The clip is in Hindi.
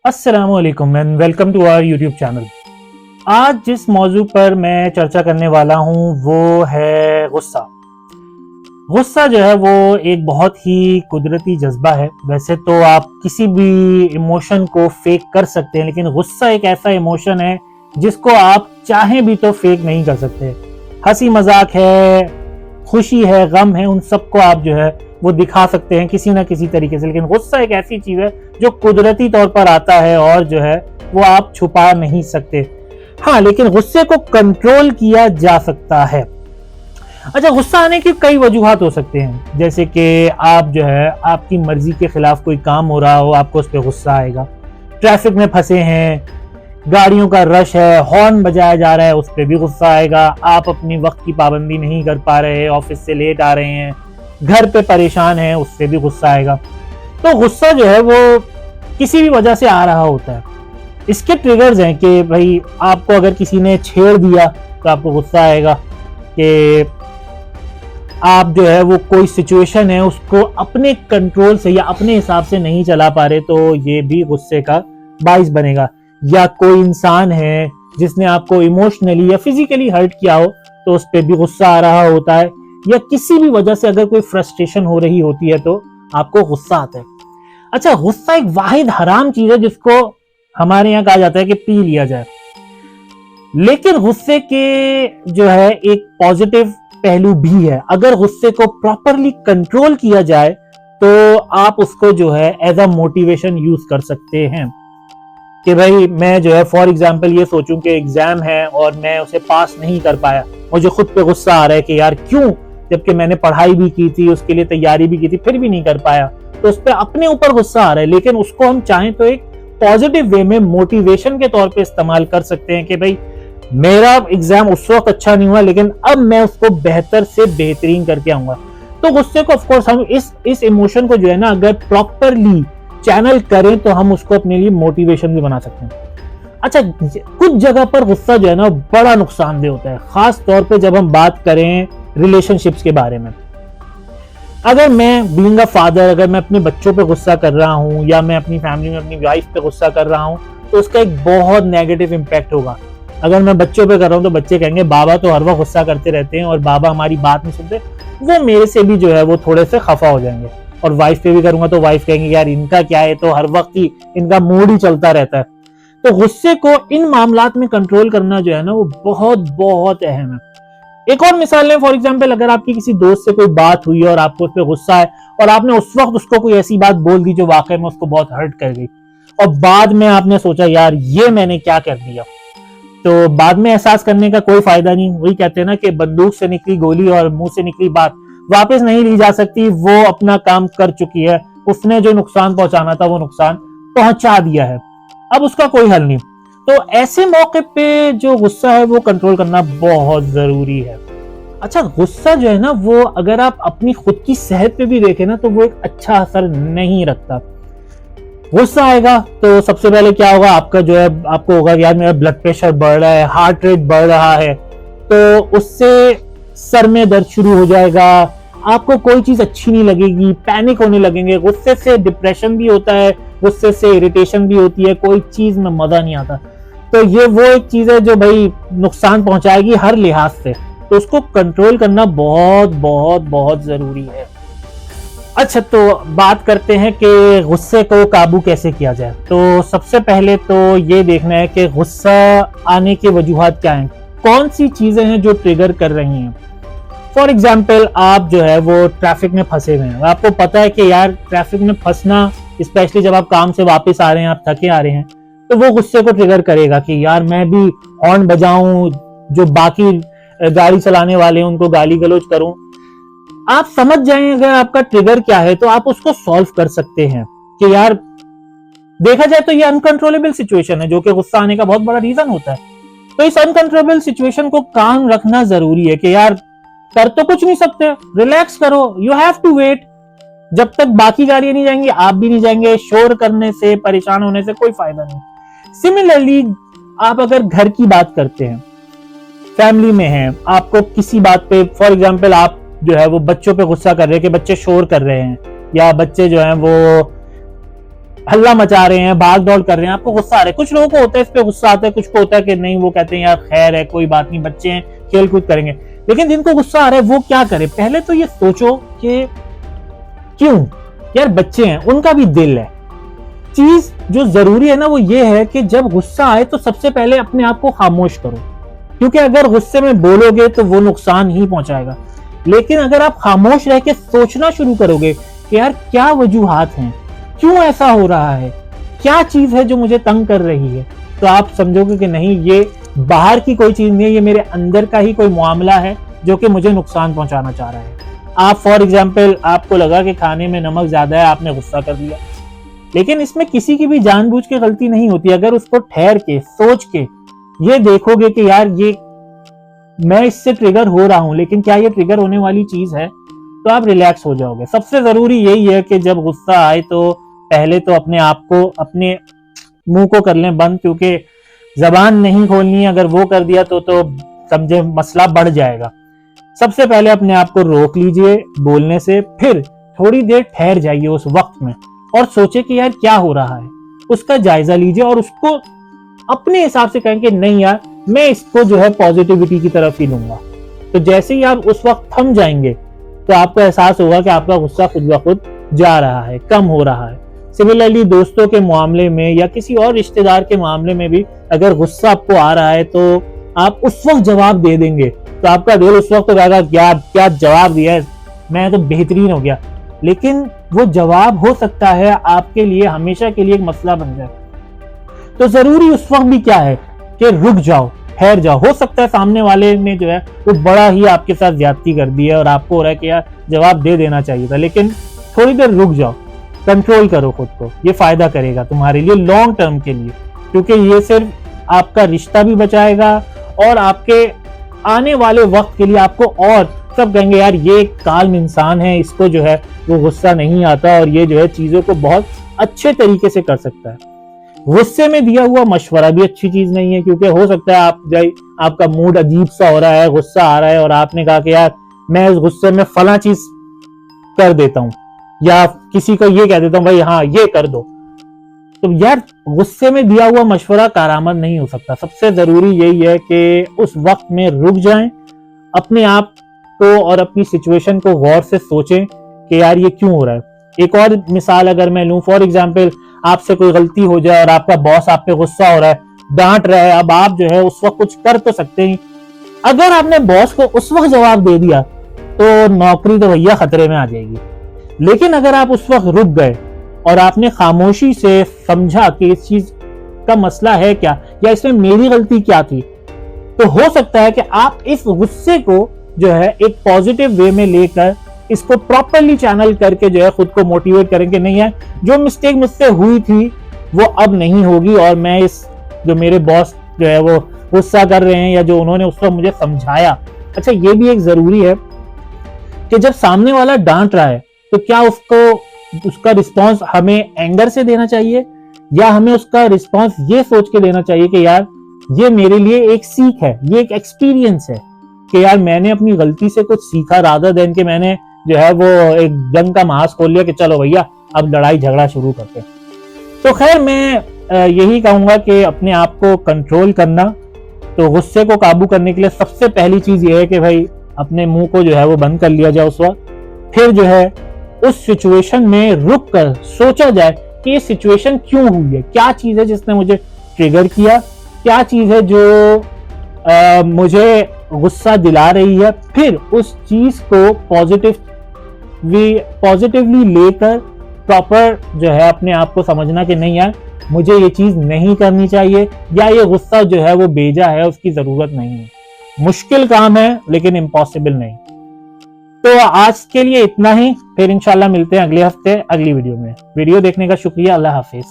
अस्सलामुअलैकुम and welcome to our YouTube channel. आज जिस मौजू पर मैं चर्चा करने वाला हूँ वो है गुस्सा। गुस्सा जो है वो एक बहुत ही कुदरती जज्बा है। वैसे तो आप किसी भी इमोशन को फेक कर सकते हैं, लेकिन गुस्सा एक ऐसा इमोशन है जिसको आप चाहें भी तो फेक नहीं कर सकते। हंसी मजाक है, खुशी है, गम है, उन सबको आप जो है वो दिखा सकते हैं किसी ना किसी तरीके से, लेकिन गुस्सा एक ऐसी चीज है जो कुदरती तौर पर आता है और जो है वो आप छुपा नहीं सकते। हाँ, लेकिन गुस्से को कंट्रोल किया जा सकता है। अच्छा, गुस्सा आने की कई वजूहात हो सकते हैं, जैसे कि आप जो है आपकी मर्जी के खिलाफ कोई काम हो रहा हो, आपको उस पर गुस्सा आएगा। ट्रैफिक में फंसे हैं, गाड़ियों का रश है, हॉर्न बजाया जा रहा है, उस पर भी गुस्सा आएगा। आप अपनी वक्त की पाबंदी नहीं कर पा रहे, ऑफिस से लेट आ रहे हैं, घर पे परेशान है, उससे भी गुस्सा आएगा। तो गुस्सा जो है वो किसी भी वजह से आ रहा होता है। इसके ट्रिगर्स हैं कि भाई आपको अगर किसी ने छेड़ दिया तो आपको गुस्सा आएगा, कि आप जो है वो कोई सिचुएशन है उसको अपने कंट्रोल से या अपने हिसाब से नहीं चला पा रहे, तो ये भी गुस्से का बाइस बनेगा। या कोई इंसान है जिसने आपको इमोशनली या फिजिकली हर्ट किया हो तो उस पर भी गुस्सा आ रहा होता है। या किसी भी वजह से अगर कोई फ्रस्ट्रेशन हो रही होती है तो आपको गुस्सा आता है। अच्छा, गुस्सा एक वाहिद हराम चीज है जिसको हमारे यहाँ कहा जाता है कि पी लिया जाए, लेकिन गुस्से के जो है एक पॉजिटिव पहलू भी है। अगर गुस्से को प्रॉपरली कंट्रोल किया जाए तो आप उसको जो है एज अ मोटिवेशन यूज कर सकते हैं। कि भाई मैं जो है फॉर एग्जाम्पल ये सोचूं कि एग्जाम है और मैं उसे पास नहीं कर पाया, मुझे खुद पे गुस्सा आ रहा है कि यार क्यों, जबकि मैंने पढ़ाई भी की थी, उसके लिए तैयारी भी की थी, फिर भी नहीं कर पाया, तो उस पर अपने ऊपर गुस्सा आ रहा है। लेकिन उसको हम चाहें तो एक पॉजिटिव वे में मोटिवेशन के तौर पे इस्तेमाल कर सकते हैं कि भाई मेरा एग्जाम उस वक्त अच्छा नहीं हुआ, लेकिन अब मैं उसको बेहतर से बेहतरीन करके आऊंगा। तो गुस्से को ऑफकोर्स हम इस इमोशन को जो है ना अगर प्रॉपरली चैनल करें तो हम उसको अपने लिए मोटिवेशन भी बना सकते हैं। अच्छा, कुछ जगह पर गुस्सा जो है ना बड़ा नुकसानदेह होता है, खास तौर पे जब हम बात करें रिलेशनशिप्स के बारे में। अगर मैं बीइंग अ फादर, अगर मैं अपने बच्चों पे गुस्सा कर रहा हूं या मैं अपनी फैमिली में अपनी वाइफ पे गुस्सा कर रहा हूं तो उसका एक बहुत नेगेटिव इम्पैक्ट होगा। अगर मैं बच्चों पे कर रहा हूं तो बच्चे कहेंगे बाबा तो हर वक्त गुस्सा करते रहते हैं और बाबा हमारी बात नहीं सुनते, वो मेरे से भी जो है वो थोड़े से खफा हो जाएंगे। और वाइफ पे भी करूंगा तो वाइफ कहेंगे यार इनका क्या है, तो हर वक्त ही इनका मूड ही चलता रहता है। तो गुस्से को इन मामलात में कंट्रोल करना जो है ना वो बहुत बहुत अहम है। एक और मिसाल लें, फॉर एग्जांपल अगर आपकी किसी दोस्त से कोई बात हुई और आपको उस पर गुस्सा है और आपने उस वक्त उसको कोई ऐसी बात बोल दी जो वाकई में उसको बहुत हर्ट कर गई, और बाद में आपने सोचा यार ये मैंने क्या कर दिया, तो बाद में एहसास करने का कोई फायदा नहीं। वही कहते हैं ना कि बंदूक से निकली गोली और मुंह से निकली बात वापस नहीं ली जा सकती। वो अपना काम कर चुकी है, उसने जो नुकसान पहुंचाना था वो नुकसान पहुंचा दिया है, अब उसका कोई हल नहीं। तो ऐसे मौके पे जो गुस्सा है वो कंट्रोल करना बहुत जरूरी है। अच्छा, गुस्सा जो है ना वो अगर आप अपनी खुद की सेहत पे भी देखें ना तो वो एक अच्छा असर नहीं रखता। गुस्सा आएगा तो सबसे पहले क्या होगा, आपका जो है आपको होगा यार मेरा ब्लड प्रेशर बढ़ रहा है, हार्ट रेट बढ़ रहा है, तो उससे सर में दर्द शुरू हो जाएगा, आपको कोई चीज अच्छी नहीं लगेगी, पैनिक होने लगेंगे। गुस्से से डिप्रेशन भी होता है, गुस्से से इरिटेशन भी होती है, कोई चीज में मजा नहीं आता। तो ये वो एक चीज है जो भाई नुकसान पहुंचाएगी हर लिहाज से, तो उसको कंट्रोल करना बहुत बहुत बहुत जरूरी है। अच्छा, तो बात करते हैं कि गुस्से को काबू कैसे किया जाए। तो सबसे पहले तो ये देखना है कि गुस्सा आने की वजूहात क्या हैं, कौन सी चीजें हैं जो ट्रिगर कर रही हैं। फॉर एग्जाम्पल आप जो है वो ट्रैफिक में फंसे हुए हैं, आपको पता है कि यार ट्रैफिक में फंसना, स्पेशली जब आप काम से वापस आ रहे हैं, आप थके आ रहे हैं, तो वो गुस्से को ट्रिगर करेगा कि यार मैं भी हॉर्न बजाऊं, जो बाकी गाड़ी चलाने वाले हैं उनको गाली गलौज करूं। आप समझ जाएं अगर आपका ट्रिगर क्या है तो आप उसको सॉल्व कर सकते हैं कि यार देखा जाए तो ये अनकंट्रोलेबल सिचुएशन है जो कि गुस्सा आने का बहुत बड़ा रीजन होता है। तो इस अनकंट्रोलेबल सिचुएशन को काम रखना जरूरी है कि यार कर तो कुछ नहीं सकते, रिलैक्स करो, यू हैव टू वेट। जब तक बाकी गाड़ियां नहीं जाएंगी आप भी नहीं जाएंगे, शोर करने से परेशान होने से कोई फायदा नहीं। सिमिलरली आप अगर घर की बात करते हैं, फैमिली में हैं, आपको किसी बात पे फॉर एग्जांपल आप जो है वो बच्चों पे गुस्सा कर रहे हैं कि बच्चे शोर कर रहे हैं, या बच्चे जो हैं वो हल्ला मचा रहे हैं, भाग दौड़ कर रहे हैं, आपको गुस्सा आ रहा है। कुछ लोगों को होता है इस पे गुस्सा आता है, कुछ को होता है कि नहीं, वो कहते हैं यार खैर है, कोई बात नहीं, बच्चे हैं, खेल कूद करेंगे। लेकिन जिनको गुस्सा आ रहा है वो क्या करे? पहले तो ये सोचो कि क्यों यार, बच्चे हैं, उनका भी दिल है। चीज जो जरूरी है ना वो ये है कि जब गुस्सा आए तो सबसे पहले अपने आप को खामोश करो, क्योंकि अगर गुस्से में बोलोगे तो वो नुकसान ही पहुंचाएगा। लेकिन अगर आप खामोश रह के सोचना शुरू करोगे कि यार क्या वजूहात हैं, क्यों ऐसा हो रहा है, क्या चीज है जो मुझे तंग कर रही है, तो आप समझोगे कि नहीं, ये बाहर की कोई चीज नहीं है, ये मेरे अंदर का ही कोई मामला है जो कि मुझे नुकसान पहुंचाना चाह रहा है। आप फॉर एग्जाम्पल, आपको लगा कि खाने में नमक ज्यादा है, आपने गुस्सा कर दिया, लेकिन इसमें किसी की भी जानबूझ के गलती नहीं होती। अगर उसको ठहर के सोच के ये देखोगे कि यार ये मैं इससे ट्रिगर हो रहा हूं, लेकिन क्या ये ट्रिगर होने वाली चीज है, तो आप रिलैक्स हो जाओगे। सबसे जरूरी यही है कि जब गुस्सा आए तो पहले तो अपने आप को, अपने मुंह को कर लें बंद, क्योंकि जबान नहीं खोलनी है। अगर वो कर दिया तो समझे मसला बढ़ जाएगा। सबसे पहले अपने आप को रोक लीजिए बोलने से, फिर थोड़ी देर ठहर जाइए उस वक्त में और सोचे कि यार क्या हो रहा है, उसका जायजा लीजिए और उसको अपने हिसाब से कहें कि नहीं यार, मैं इसको जो है पॉजिटिविटी की तरफ ही लूंगा। तो जैसे ही आप उस वक्त थम जाएंगे तो आपको एहसास होगा कि आपका गुस्सा खुद ब खुद जा रहा है, कम हो रहा है। सिमिलरली दोस्तों के मामले में या किसी और रिश्तेदार के मामले में भी अगर गुस्सा आपको आ रहा है तो आप उस वक्त जवाब दे देंगे तो आपका दिल उस वक्त तो कहेगा क्या क्या जवाब दिया है, मैं तो बेहतरीन हो गया। लेकिन वो जवाब हो सकता है आपके लिए हमेशा के लिए एक मसला बन जाए। तो जरूरी उस वक्त भी क्या है कि रुक जाओ, ठहर जाओ। हो सकता है सामने वाले ने जो है वो बड़ा ही आपके साथ ज्यादती कर दी है और आपको हो रहा है कि यार जवाब दे देना चाहिए था, लेकिन थोड़ी देर रुक जाओ, कंट्रोल करो खुद को। ये फायदा करेगा तुम्हारे लिए लॉन्ग टर्म के लिए, क्योंकि ये सिर्फ आपका रिश्ता भी बचाएगा और आपके आने वाले वक्त के लिए आपको, और सब कहेंगे यार ये एक काल्म इंसान है, इसको जो है वो गुस्सा नहीं आता और ये जो है चीजों को बहुत अच्छे तरीके से कर सकता है। गुस्से में दिया हुआ मशवरा भी अच्छी चीज नहीं है, क्योंकि हो सकता है आपका मूड अजीब सा हो रहा है, गुस्सा आ रहा है और आपने कहा कि यार मैं इस गुस्से में फला चीज कर देता हूं या किसी को ये कह देता हूं भाई हाँ ये कर दो, तो यार गुस्से में दिया हुआ मशवरा कारामद नहीं हो सकता। सबसे जरूरी यही है कि उस वक्त में रुक जाएं, अपने आप को और अपनी सिचुएशन को गौर से सोचें कि यार ये क्यों हो रहा है। एक और मिसाल अगर मैं लूं, फॉर एग्जाम्पल आपसे कोई गलती हो जाए और आपका बॉस आप पे गुस्सा हो रहा है, डांट रहा है, अब आप जो है उस वक्त कुछ कर तो सकते हैं। अगर आपने बॉस को उस वक्त जवाब दे दिया तो नौकरी तो भैया खतरे में आ जाएगी। लेकिन अगर आप उस वक्त रुक गए और आपने खामोशी से समझा कि इस चीज का मसला है क्या या इसमें मेरी गलती क्या थी, तो हो सकता है कि आप इस गुस्से को जो है एक पॉजिटिव वे में लेकर इसको प्रॉपरली चैनल करके जो है खुद को मोटिवेट करेंगे, नहीं है जो मिस्टेक मुझसे हुई थी वो अब नहीं होगी और मैं इस जो मेरे बॉस जो है वो गुस्सा कर रहे हैं या जो उन्होंने उस वक्त मुझे समझाया। अच्छा ये भी एक जरूरी है कि जब सामने वाला डांट रहा है तो क्या उसका रिस्पॉन्स हमें एंगर से देना चाहिए या हमें उसका रिस्पॉन्स ये सोच के देना चाहिए कि यार ये मेरे लिए एक सीख है, ये एक एक्सपीरियंस है कि यार मैंने अपनी गलती से कुछ सीखा, रादर देन कि मैंने जो है वो एक जंग का मांस खोल लिया कि चलो भैया अब लड़ाई झगड़ा शुरू करते हैं। तो खैर मैं यही कहूंगा कि अपने आप को कंट्रोल करना, तो गुस्से को काबू करने के लिए सबसे पहली चीज ये है कि भाई अपने मुंह को जो है वो बंद कर लिया जाए उस वक्त। फिर जो है उस सिचुएशन में रुक कर सोचा जाए कि ये सिचुएशन क्यों हुई है, क्या चीज है जिसने मुझे ट्रिगर किया, क्या चीज है जो मुझे गुस्सा दिला रही है। फिर उस चीज को पॉजिटिवली लेकर प्रॉपर जो है अपने आप को समझना कि नहीं यार मुझे ये चीज नहीं करनी चाहिए या ये गुस्सा जो है वो बेजा है, उसकी जरूरत नहीं है। मुश्किल काम है लेकिन इम्पॉसिबल नहीं। तो आज के लिए इतना ही, फिर इंशाल्लाह मिलते हैं अगले हफ्ते अगली वीडियो में। वीडियो देखने का शुक्रिया, अल्लाह हाफिज।